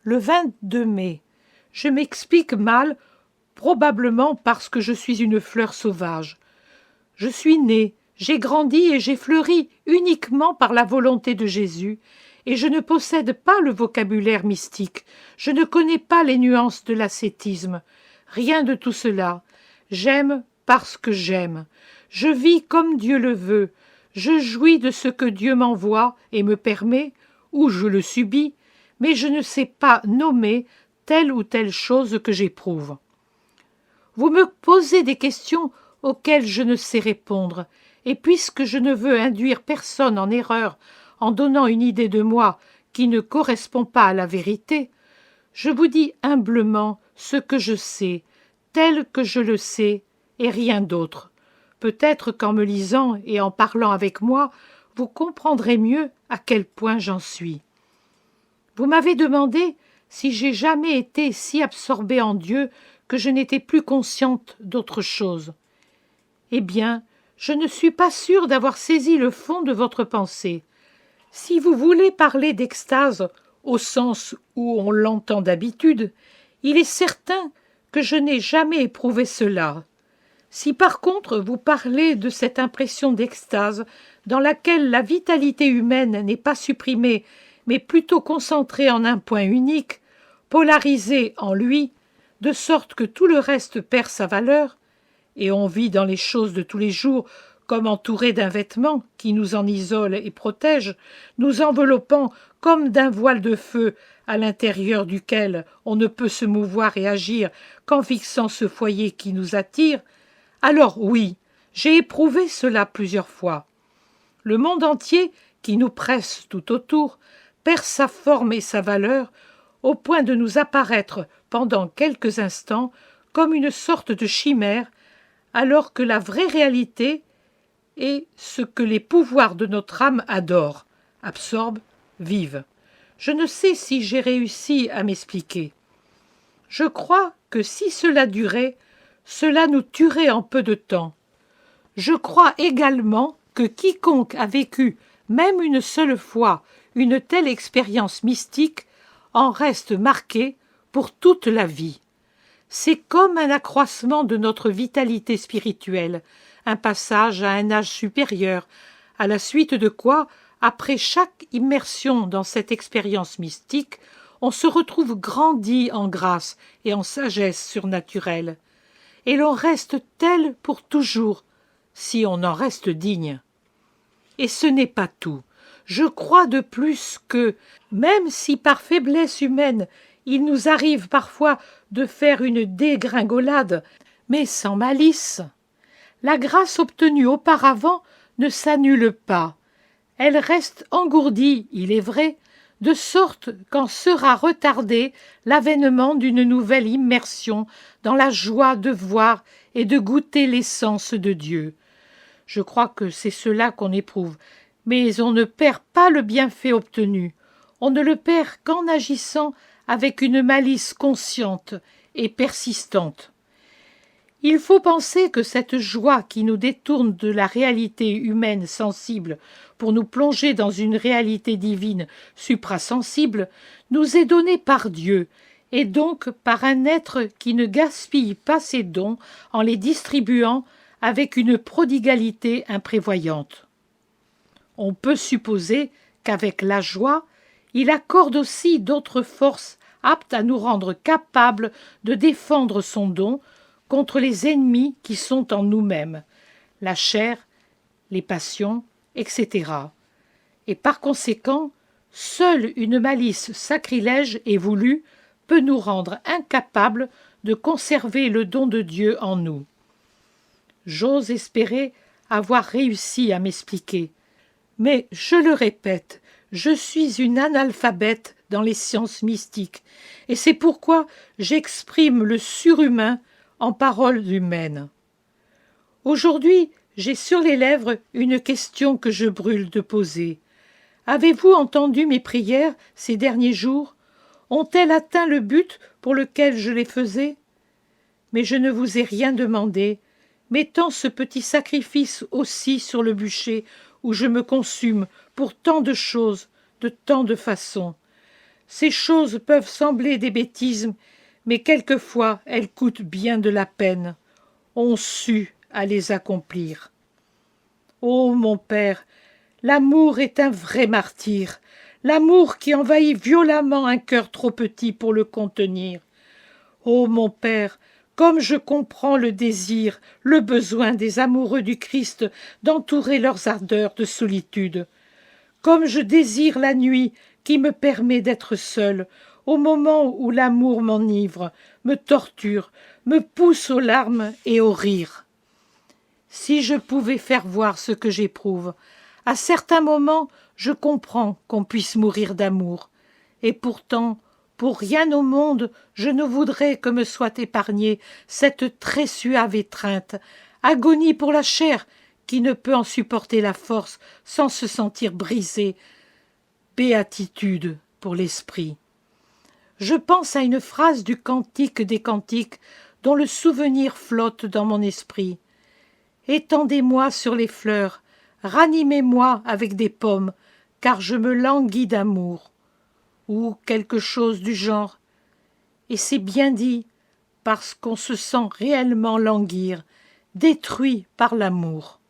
Le 22 mai. Je m'explique mal, probablement parce que je suis une fleur sauvage. Je suis née, j'ai grandi et j'ai fleuri uniquement par la volonté de Jésus, et je ne possède pas le vocabulaire mystique, je ne connais pas les nuances de l'ascétisme, rien de tout cela. J'aime parce que j'aime. Je vis comme Dieu le veut, je jouis de ce que Dieu m'envoie et me permet, ou je le subis, mais je ne sais pas nommer telle ou telle chose que j'éprouve. Vous me posez des questions auxquelles je ne sais répondre, et puisque je ne veux induire personne en erreur en donnant une idée de moi qui ne correspond pas à la vérité, je vous dis humblement ce que je sais, tel que je le sais, et rien d'autre. Peut-être qu'en me lisant et en parlant avec moi, vous comprendrez mieux à quel point j'en suis. Vous m'avez demandé si j'ai jamais été si absorbée en Dieu que je n'étais plus consciente d'autre chose. Eh bien, je ne suis pas sûre d'avoir saisi le fond de votre pensée. Si vous voulez parler d'extase au sens où on l'entend d'habitude, il est certain que je n'ai jamais éprouvé cela. Si par contre vous parlez de cette impression d'extase dans laquelle la vitalité humaine n'est pas supprimée, mais plutôt concentrée en un point unique, polarisée en lui, de sorte que tout le reste perd sa valeur, et on vit dans les choses de tous les jours comme entouré d'un vêtement qui nous en isole et protège, nous enveloppant comme d'un voile de feu à l'intérieur duquel on ne peut se mouvoir et agir qu'en fixant ce foyer qui nous attire, alors oui, j'ai éprouvé cela plusieurs fois. Le monde entier, qui nous presse tout autour, perd sa forme et sa valeur, au point de nous apparaître pendant quelques instants comme une sorte de chimère, alors que la vraie réalité est ce que les pouvoirs de notre âme adorent, absorbent, vivent. Je ne sais si j'ai réussi à m'expliquer. Je crois que si cela durait, cela nous tuerait en peu de temps. Je crois également que quiconque a vécu, même une seule fois, une telle expérience mystique, en reste marqué pour toute la vie. C'est comme un accroissement de notre vitalité spirituelle, un passage à un âge supérieur, à la suite de quoi, après chaque immersion dans cette expérience mystique, on se retrouve grandi en grâce et en sagesse surnaturelle, et l'on reste tel pour toujours, si on en reste digne. Et ce n'est pas tout. Je crois de plus que, même si par faiblesse humaine il nous arrive parfois de faire une dégringolade, mais sans malice, la grâce obtenue auparavant ne s'annule pas. Elle reste engourdie, il est vrai, de sorte qu'en sera retardé l'avènement d'une nouvelle immersion dans la joie de voir et de goûter l'essence de Dieu. Je crois que c'est cela qu'on éprouve, mais on ne perd pas le bienfait obtenu, on ne le perd qu'en agissant avec une malice consciente et persistante. Il faut penser que cette joie qui nous détourne de la réalité humaine sensible pour nous plonger dans une réalité divine suprasensible nous est donnée par Dieu, et donc par un être qui ne gaspille pas ses dons en les distribuant avec une prodigalité imprévoyante. On peut supposer qu'avec la joie, il accorde aussi d'autres forces aptes à nous rendre capables de défendre son don contre les ennemis qui sont en nous-mêmes, la chair, les passions, etc. Et par conséquent, seule une malice sacrilège et voulue peut nous rendre incapables de conserver le don de Dieu en nous. J'ose espérer avoir réussi à m'expliquer, mais je le répète, je suis une analphabète dans les sciences mystiques, et c'est pourquoi j'exprime le surhumain en paroles humaines. Aujourd'hui, j'ai sur les lèvres une question que je brûle de poser. Avez-vous entendu mes prières ces derniers jours? Ont-elles atteint le but pour lequel je les faisais? Mais je ne vous ai rien demandé, mettant ce petit sacrifice aussi sur le bûcher où je me consume pour tant de choses, de tant de façons. Ces choses peuvent sembler des bêtises, mais quelquefois elles coûtent bien de la peine. On sut à les accomplir. Ô mon père, l'amour est un vrai martyr, l'amour qui envahit violemment un cœur trop petit pour le contenir. Ô mon père, comme je comprends le désir, le besoin des amoureux du Christ d'entourer leurs ardeurs de solitude. Comme je désire la nuit qui me permet d'être seul, au moment où l'amour m'enivre, me torture, me pousse aux larmes et aux rires. Si je pouvais faire voir ce que j'éprouve, à certains moments je comprends qu'on puisse mourir d'amour, et pourtant, pour rien au monde, je ne voudrais que me soit épargnée cette très suave étreinte, agonie pour la chair qui ne peut en supporter la force sans se sentir brisée, béatitude pour l'esprit. Je pense à une phrase du Cantique des Cantiques dont le souvenir flotte dans mon esprit. Étendez-moi sur les fleurs, ranimez-moi avec des pommes, car je me languis d'amour. Ou quelque chose du genre. Et c'est bien dit, parce qu'on se sent réellement languir, détruit par l'amour.